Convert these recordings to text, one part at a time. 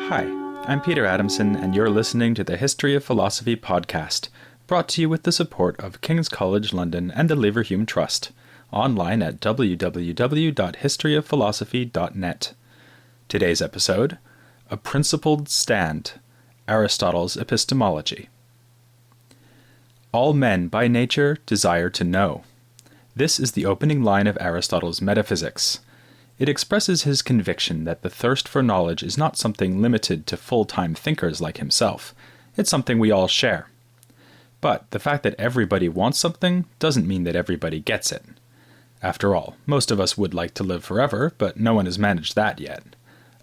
Hi, I'm Peter Adamson, and you're listening to the History of Philosophy podcast, brought to you with the support of King's College London and the Leverhulme Trust, online at www.historyofphilosophy.net. Today's episode, A Principled Stand, Aristotle's Epistemology. All men by nature desire to know. This is the opening line of Aristotle's Metaphysics. It expresses his conviction that the thirst for knowledge is not something limited to full-time thinkers like himself. It's something we all share. But the fact that everybody wants something doesn't mean that everybody gets it. After all, most of us would like to live forever, but no one has managed that yet.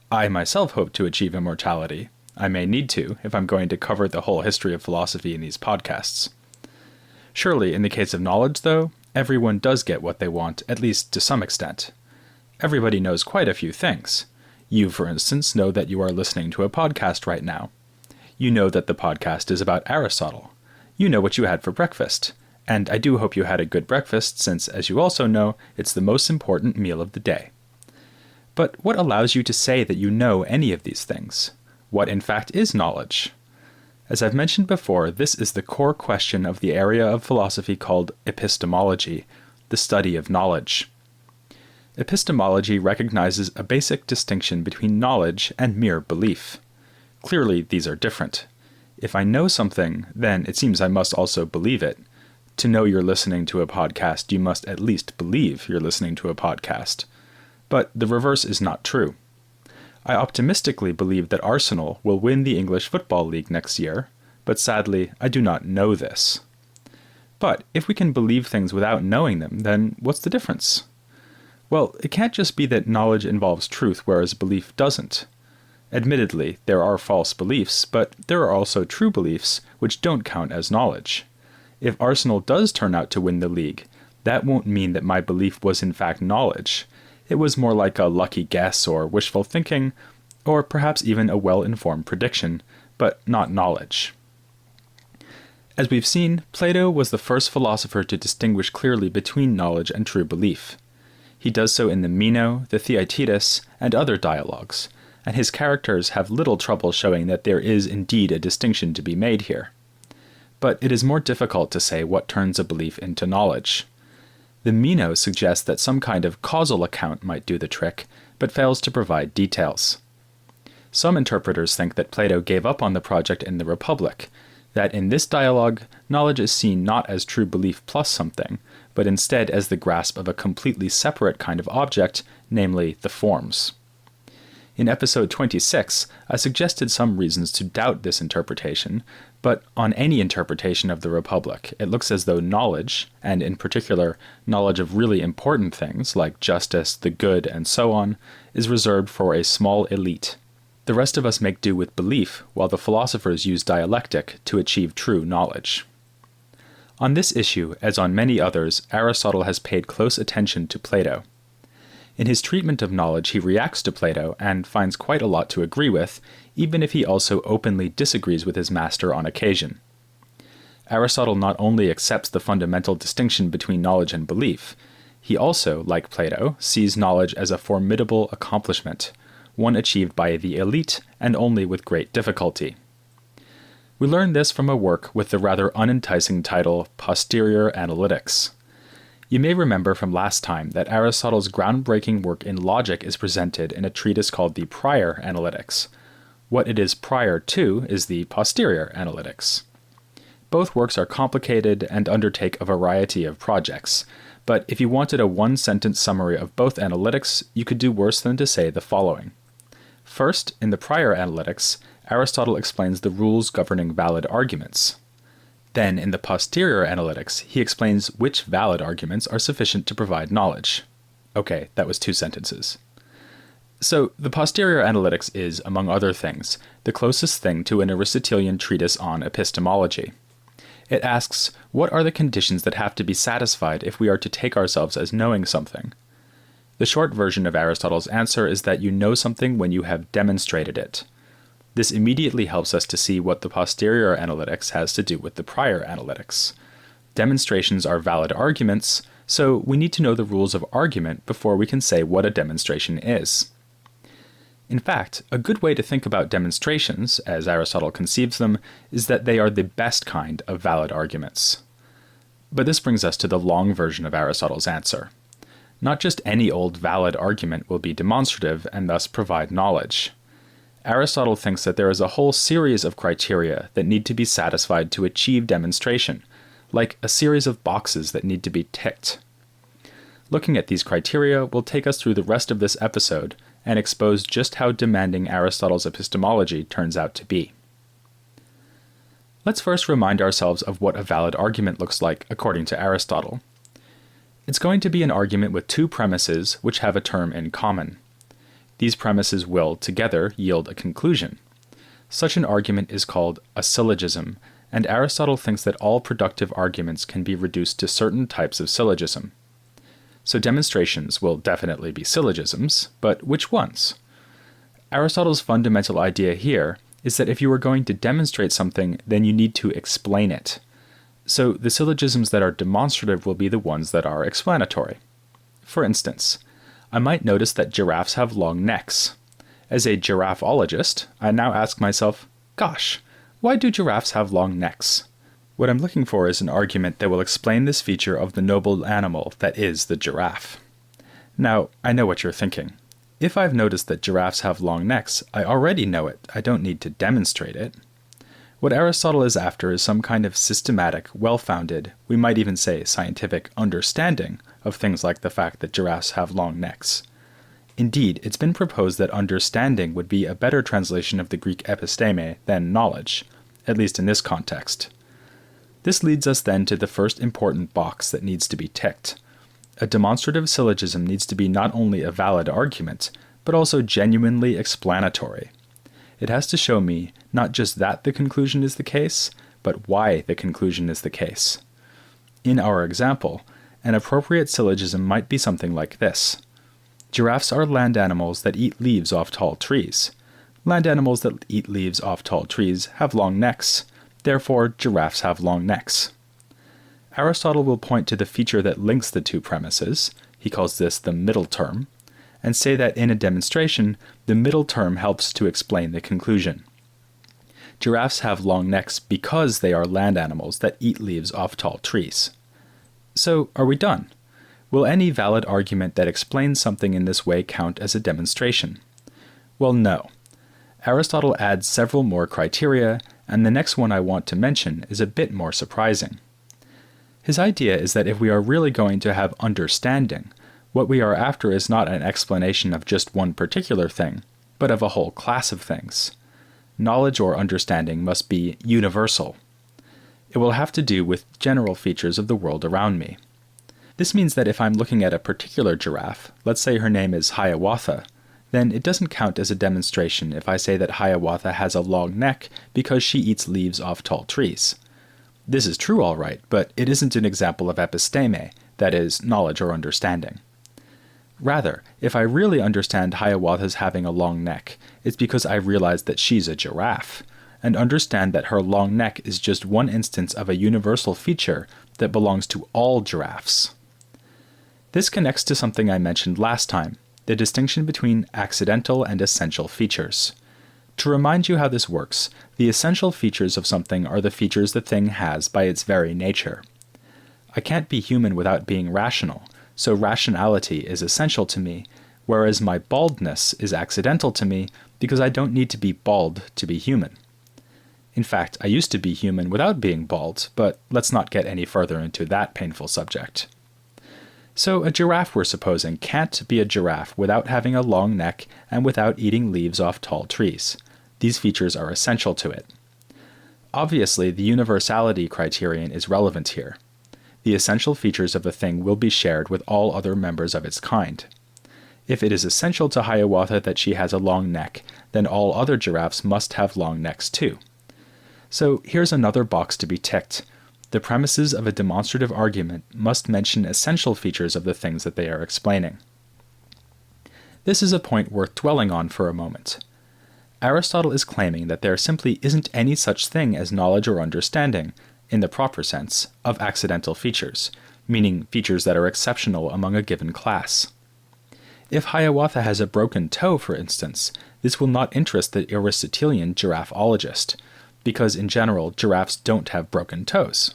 I myself hope to achieve immortality. I may need to, if I'm going to cover the whole history of philosophy in these podcasts. Surely, in the case of knowledge, though, everyone does get what they want, at least to some extent. Everybody knows quite a few things. You, for instance, know that you are listening to a podcast right now. You know that the podcast is about Aristotle. You know what you had for breakfast. And I do hope you had a good breakfast, since, as you also know, it's the most important meal of the day. But what allows you to say that you know any of these things? What, in fact, is knowledge? As I've mentioned before, this is the core question of the area of philosophy called epistemology, the study of knowledge. Epistemology recognizes a basic distinction between knowledge and mere belief. Clearly, these are different. If I know something, then it seems I must also believe it. To know you're listening to a podcast, you must at least believe you're listening to a podcast. But the reverse is not true. I optimistically believe that Arsenal will win the English Football League next year, but sadly, I do not know this. But if we can believe things without knowing them, then what's the difference? Well, it can't just be that knowledge involves truth, whereas belief doesn't. Admittedly, there are false beliefs, but there are also true beliefs, which don't count as knowledge. If Arsenal does turn out to win the league, that won't mean that my belief was in fact knowledge. It was more like a lucky guess or wishful thinking, or perhaps even a well-informed prediction, but not knowledge. As we've seen, Plato was the first philosopher to distinguish clearly between knowledge and true belief. He does so in the Meno, the Theaetetus, and other dialogues, and his characters have little trouble showing that there is indeed a distinction to be made here. But it is more difficult to say what turns a belief into knowledge. The Meno suggests that some kind of causal account might do the trick, but fails to provide details. Some interpreters think that Plato gave up on the project in the Republic, that in this dialogue, knowledge is seen not as true belief plus something, but instead as the grasp of a completely separate kind of object, namely the forms. In episode 26, I suggested some reasons to doubt this interpretation, but on any interpretation of the Republic, it looks as though knowledge, and in particular, knowledge of really important things like justice, the good, and so on, is reserved for a small elite. The rest of us make do with belief, while the philosophers use dialectic to achieve true knowledge. On this issue, as on many others, Aristotle has paid close attention to Plato. In his treatment of knowledge, he reacts to Plato and finds quite a lot to agree with, even if he also openly disagrees with his master on occasion. Aristotle not only accepts the fundamental distinction between knowledge and belief, he also, like Plato, sees knowledge as a formidable accomplishment, one achieved by the elite and only with great difficulty. We learn this from a work with the rather unenticing title Posterior Analytics. You may remember from last time that Aristotle's groundbreaking work in logic is presented in a treatise called the Prior Analytics. What it is prior to is the Posterior Analytics. Both works are complicated and undertake a variety of projects, but if you wanted a one-sentence summary of both analytics, you could do worse than to say the following. First, in the Prior Analytics, Aristotle explains the rules governing valid arguments. Then, in the Posterior Analytics, he explains which valid arguments are sufficient to provide knowledge. Okay, that was 2 sentences. So, the Posterior Analytics is, among other things, the closest thing to an Aristotelian treatise on epistemology. It asks, what are the conditions that have to be satisfied if we are to take ourselves as knowing something? The short version of Aristotle's answer is that you know something when you have demonstrated it. This immediately helps us to see what the Posterior Analytics has to do with the Prior Analytics. Demonstrations are valid arguments, so we need to know the rules of argument before we can say what a demonstration is. In fact, a good way to think about demonstrations, as Aristotle conceives them, is that they are the best kind of valid arguments. But this brings us to the long version of Aristotle's answer. Not just any old valid argument will be demonstrative and thus provide knowledge. Aristotle thinks that there is a whole series of criteria that need to be satisfied to achieve demonstration, like a series of boxes that need to be ticked. Looking at these criteria will take us through the rest of this episode and expose just how demanding Aristotle's epistemology turns out to be. Let's first remind ourselves of what a valid argument looks like according to Aristotle. It's going to be an argument with two premises which have a term in common. These premises will, together, yield a conclusion. Such an argument is called a syllogism, and Aristotle thinks that all productive arguments can be reduced to certain types of syllogism. So demonstrations will definitely be syllogisms, but which ones? Aristotle's fundamental idea here is that if you are going to demonstrate something, then you need to explain it. So the syllogisms that are demonstrative will be the ones that are explanatory. For instance, I might notice that giraffes have long necks. As a giraffeologist, I now ask myself, gosh, why do giraffes have long necks? What I'm looking for is an argument that will explain this feature of the noble animal that is the giraffe. Now, I know what you're thinking. If I've noticed that giraffes have long necks, I already know it. I don't need to demonstrate it. What Aristotle is after is some kind of systematic, well-founded, we might even say scientific understanding of things like the fact that giraffes have long necks. Indeed, it's been proposed that understanding would be a better translation of the Greek episteme than knowledge, at least in this context. This leads us then to the first important box that needs to be ticked. A demonstrative syllogism needs to be not only a valid argument, but also genuinely explanatory. It has to show me not just that the conclusion is the case, but why the conclusion is the case. In our example, an appropriate syllogism might be something like this. Giraffes are land animals that eat leaves off tall trees. Land animals that eat leaves off tall trees have long necks. Therefore, giraffes have long necks. Aristotle will point to the feature that links the two premises, he calls this the middle term, and say that in a demonstration, the middle term helps to explain the conclusion. Giraffes have long necks because they are land animals that eat leaves off tall trees. So, are we done? Will any valid argument that explains something in this way count as a demonstration? Well, no. Aristotle adds several more criteria, and the next one I want to mention is a bit more surprising. His idea is that if we are really going to have understanding, what we are after is not an explanation of just one particular thing, but of a whole class of things. Knowledge or understanding must be universal. It will have to do with general features of the world around me. This means that if I'm looking at a particular giraffe, let's say her name is Hiawatha, then it doesn't count as a demonstration if I say that Hiawatha has a long neck because she eats leaves off tall trees. This is true all right, but it isn't an example of episteme, that is, knowledge or understanding. Rather, if I really understand Hiawatha's having a long neck, it's because I realize that she's a giraffe, and understand that her long neck is just one instance of a universal feature that belongs to all giraffes. This connects to something I mentioned last time, the distinction between accidental and essential features. To remind you how this works, the essential features of something are the features the thing has by its very nature. I can't be human without being rational, so rationality is essential to me, whereas my baldness is accidental to me because I don't need to be bald to be human. In fact, I used to be human without being bald, but let's not get any further into that painful subject. So a giraffe, we're supposing, can't be a giraffe without having a long neck and without eating leaves off tall trees. These features are essential to it. Obviously, the universality criterion is relevant here. The essential features of a thing will be shared with all other members of its kind. If it is essential to Hiawatha that she has a long neck, then all other giraffes must have long necks too. So here's another box to be ticked. The premises of a demonstrative argument must mention essential features of the things that they are explaining. This is a point worth dwelling on for a moment. Aristotle is claiming that there simply isn't any such thing as knowledge or understanding, in the proper sense, of accidental features, meaning features that are exceptional among a given class. If Hiawatha has a broken toe, for instance, this will not interest the Aristotelian giraffeologist, because in general, giraffes don't have broken toes.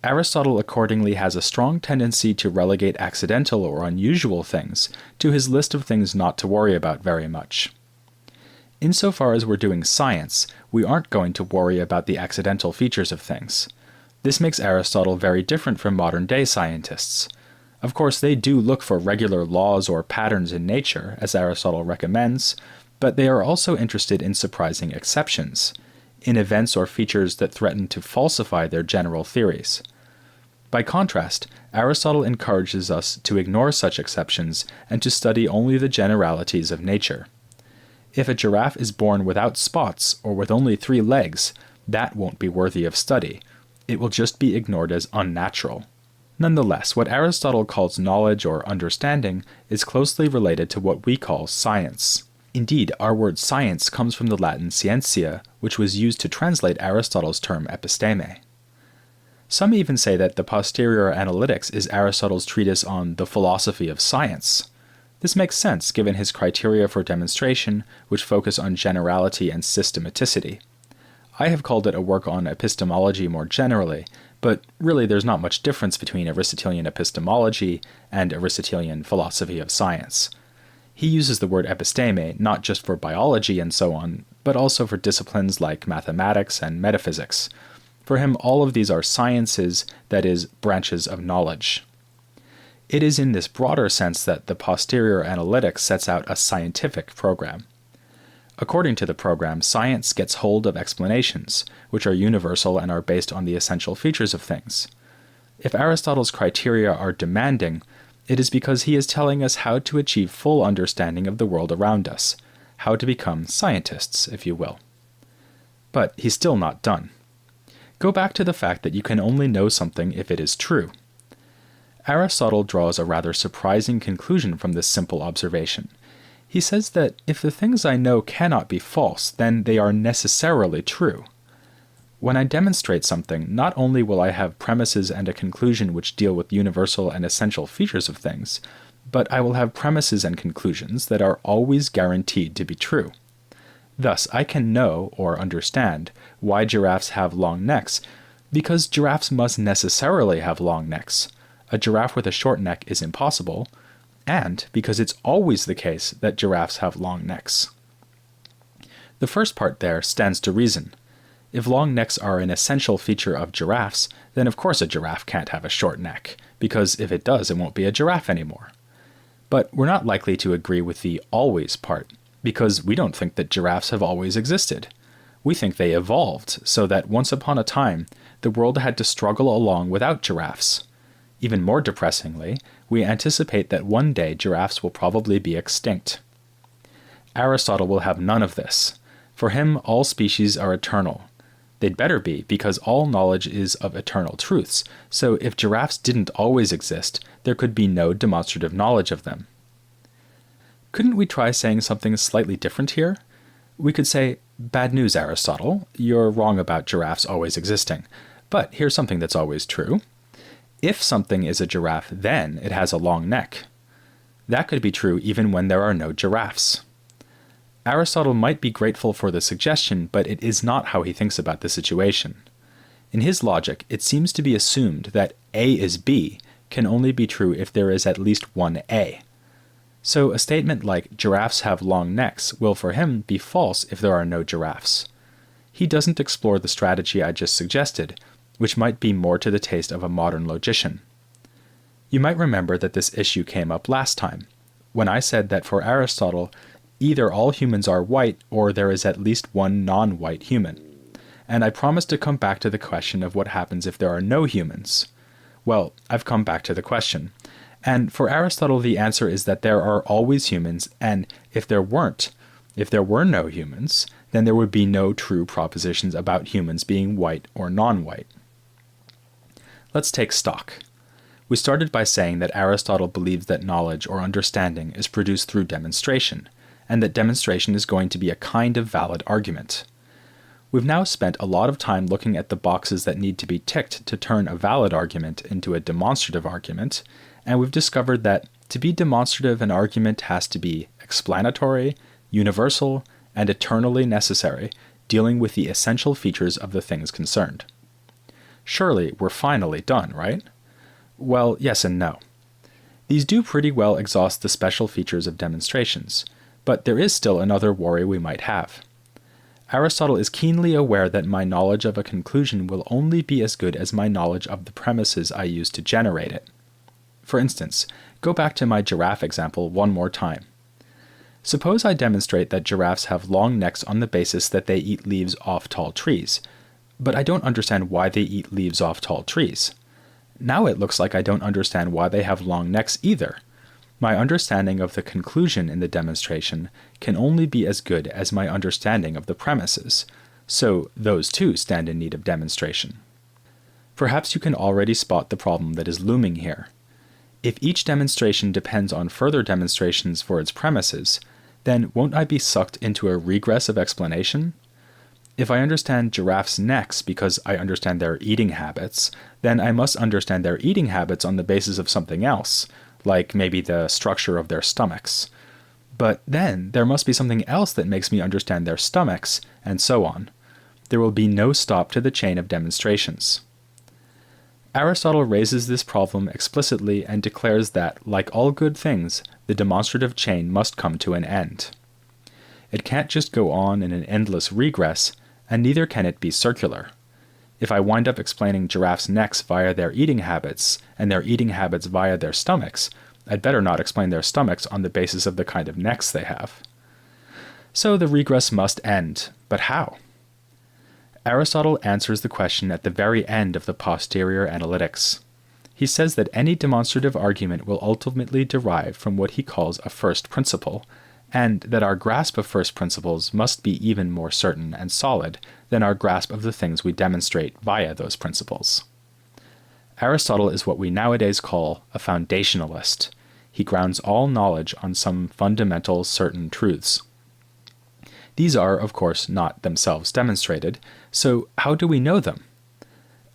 Aristotle accordingly has a strong tendency to relegate accidental or unusual things to his list of things not to worry about very much. Insofar as we're doing science, we aren't going to worry about the accidental features of things. This makes Aristotle very different from modern-day scientists. Of course, they do look for regular laws or patterns in nature, as Aristotle recommends, but they are also interested in surprising exceptions, in events or features that threaten to falsify their general theories. By contrast, Aristotle encourages us to ignore such exceptions and to study only the generalities of nature. If a giraffe is born without spots or with only 3 legs, that won't be worthy of study. It will just be ignored as unnatural. Nonetheless, what Aristotle calls knowledge or understanding is closely related to what we call science. Indeed, our word science comes from the Latin scientia, which was used to translate Aristotle's term episteme. Some even say that the Posterior Analytics is Aristotle's treatise on the philosophy of science. This makes sense given his criteria for demonstration, which focus on generality and systematicity. I have called it a work on epistemology more generally, but really there's not much difference between Aristotelian epistemology and Aristotelian philosophy of science. He uses the word episteme not just for biology and so on, but also for disciplines like mathematics and metaphysics. For him, all of these are sciences, that is, branches of knowledge. It is in this broader sense that the Posterior Analytics sets out a scientific program. According to the program, science gets hold of explanations, which are universal and are based on the essential features of things. If Aristotle's criteria are demanding, it is because he is telling us how to achieve full understanding of the world around us, how to become scientists, if you will. But he's still not done. Go back to the fact that you can only know something if it is true. Aristotle draws a rather surprising conclusion from this simple observation. He says that if the things I know cannot be false, then they are necessarily true. When I demonstrate something, not only will I have premises and a conclusion which deal with universal and essential features of things, but I will have premises and conclusions that are always guaranteed to be true. Thus, I can know, or understand, why giraffes have long necks, because giraffes must necessarily have long necks. A giraffe with a short neck is impossible, and because it's always the case that giraffes have long necks. The first part there stands to reason. If long necks are an essential feature of giraffes, then of course a giraffe can't have a short neck, because if it does, it won't be a giraffe anymore. But we're not likely to agree with the always part, because we don't think that giraffes have always existed. We think they evolved, so that once upon a time, the world had to struggle along without giraffes. Even more depressingly, we anticipate that one day giraffes will probably be extinct. Aristotle will have none of this. For him, all species are eternal. They'd better be, because all knowledge is of eternal truths, so if giraffes didn't always exist, there could be no demonstrative knowledge of them. Couldn't we try saying something slightly different here? We could say, bad news, Aristotle, you're wrong about giraffes always existing, but here's something that's always true. If something is a giraffe, then it has a long neck. That could be true even when there are no giraffes. Aristotle might be grateful for the suggestion, but it is not how he thinks about the situation. In his logic, it seems to be assumed that A is B can only be true if there is at least one A. So a statement like giraffes have long necks will for him be false if there are no giraffes. He doesn't explore the strategy I just suggested, which might be more to the taste of a modern logician. You might remember that this issue came up last time, when I said that for Aristotle, either all humans are white or there is at least one non-white human, and I promised to come back to the question of what happens if there are no humans. Well, I've come back to the question, and for Aristotle the answer is that there are always humans, and if there were no humans, then there would be no true propositions about humans being white or non-white. Let's take stock. We started by saying that Aristotle believes that knowledge or understanding is produced through demonstration, and that demonstration is going to be a kind of valid argument. We've now spent a lot of time looking at the boxes that need to be ticked to turn a valid argument into a demonstrative argument, and we've discovered that, To be demonstrative, an argument has to be explanatory, universal, and eternally necessary, dealing with the essential features of the things concerned. Surely we're finally done, right? Well, yes and no. These do pretty well exhaust the special features of demonstrations, but there is still another worry we might have. Aristotle is keenly aware that my knowledge of a conclusion will only be as good as my knowledge of the premises I use to generate it. For instance, go back to my giraffe example one more time. Suppose I demonstrate that giraffes have long necks on the basis that they eat leaves off tall trees, but I don't understand why they eat leaves off tall trees. Now it looks like I don't understand why they have long necks either. My understanding of the conclusion in the demonstration can only be as good as my understanding of the premises, so those too stand in need of demonstration. Perhaps you can already spot the problem that is looming here. If each demonstration depends on further demonstrations for its premises, then won't I be sucked into a regress of explanation? If I understand giraffes' necks because I understand their eating habits, then I must understand their eating habits on the basis of something else, like maybe the structure of their stomachs. But then there must be something else that makes me understand their stomachs, and so on. There will be no stop to the chain of demonstrations. Aristotle raises this problem explicitly and declares that, like all good things, the demonstrative chain must come to an end. It can't just go on in an endless regress, and neither can it be circular. If I wind up explaining giraffes' necks via their eating habits, and their eating habits via their stomachs, I'd better not explain their stomachs on the basis of the kind of necks they have. So the regress must end, but how? Aristotle answers the question at the very end of the posterior analytics. He says that any demonstrative argument will ultimately derive from what he calls a first principle, and that our grasp of first principles must be even more certain and solid than our grasp of the things we demonstrate via those principles. Aristotle is what we nowadays call a foundationalist. He grounds all knowledge on some fundamental certain truths. These are, of course, not themselves demonstrated, so how do we know them?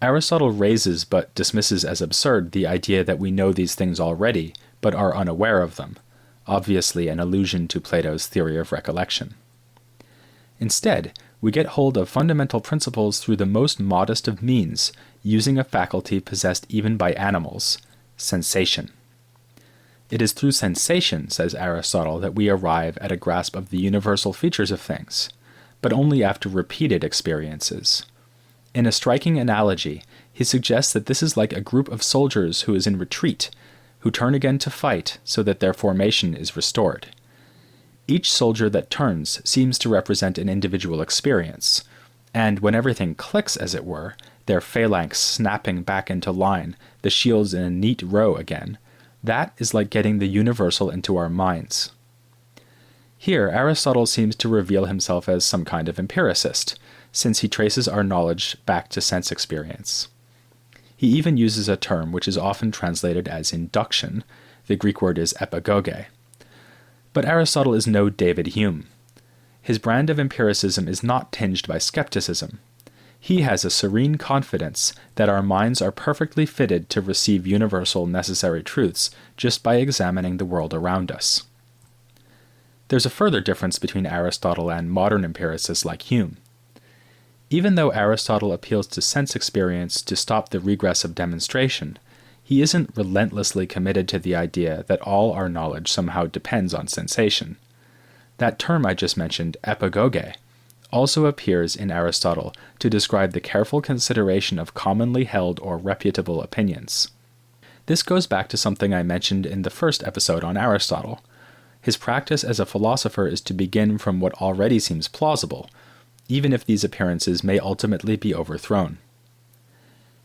Aristotle raises but dismisses as absurd the idea that we know these things already, but are unaware of them, obviously an allusion to Plato's theory of recollection. Instead, we get hold of fundamental principles through the most modest of means, using a faculty possessed even by animals, sensation. It is through sensation, says Aristotle, that we arrive at a grasp of the universal features of things, but only after repeated experiences. In a striking analogy, he suggests that this is like a group of soldiers who is in retreat, who turn again to fight so that their formation is restored. Each soldier that turns seems to represent an individual experience, and when everything clicks, as it were, their phalanx snapping back into line, the shields in a neat row again, that is like getting the universal into our minds. Here, Aristotle seems to reveal himself as some kind of empiricist, since he traces our knowledge back to sense experience. He even uses a term which is often translated as induction. The Greek word is epagoge. But Aristotle is no David Hume. His brand of empiricism is not tinged by skepticism. He has a serene confidence that our minds are perfectly fitted to receive universal necessary truths just by examining the world around us. There's a further difference between Aristotle and modern empiricists like Hume. Even though Aristotle appeals to sense experience to stop the regress of demonstration, he isn't relentlessly committed to the idea that all our knowledge somehow depends on sensation. That term I just mentioned, epagoge, also appears in Aristotle to describe the careful consideration of commonly held or reputable opinions. This goes back to something I mentioned in the first episode on Aristotle. His practice as a philosopher is to begin from what already seems plausible, even if these appearances may ultimately be overthrown.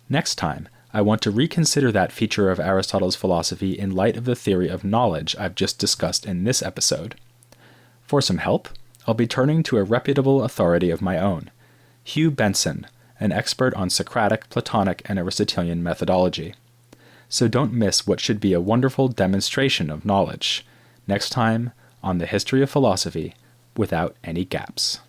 Next time, I want to reconsider that feature of Aristotle's philosophy in light of the theory of knowledge I've just discussed in this episode. For some help, I'll be turning to a reputable authority of my own, Hugh Benson, an expert on Socratic, Platonic, and Aristotelian methodology. So don't miss what should be a wonderful demonstration of knowledge, next time on The History of Philosophy, without any gaps.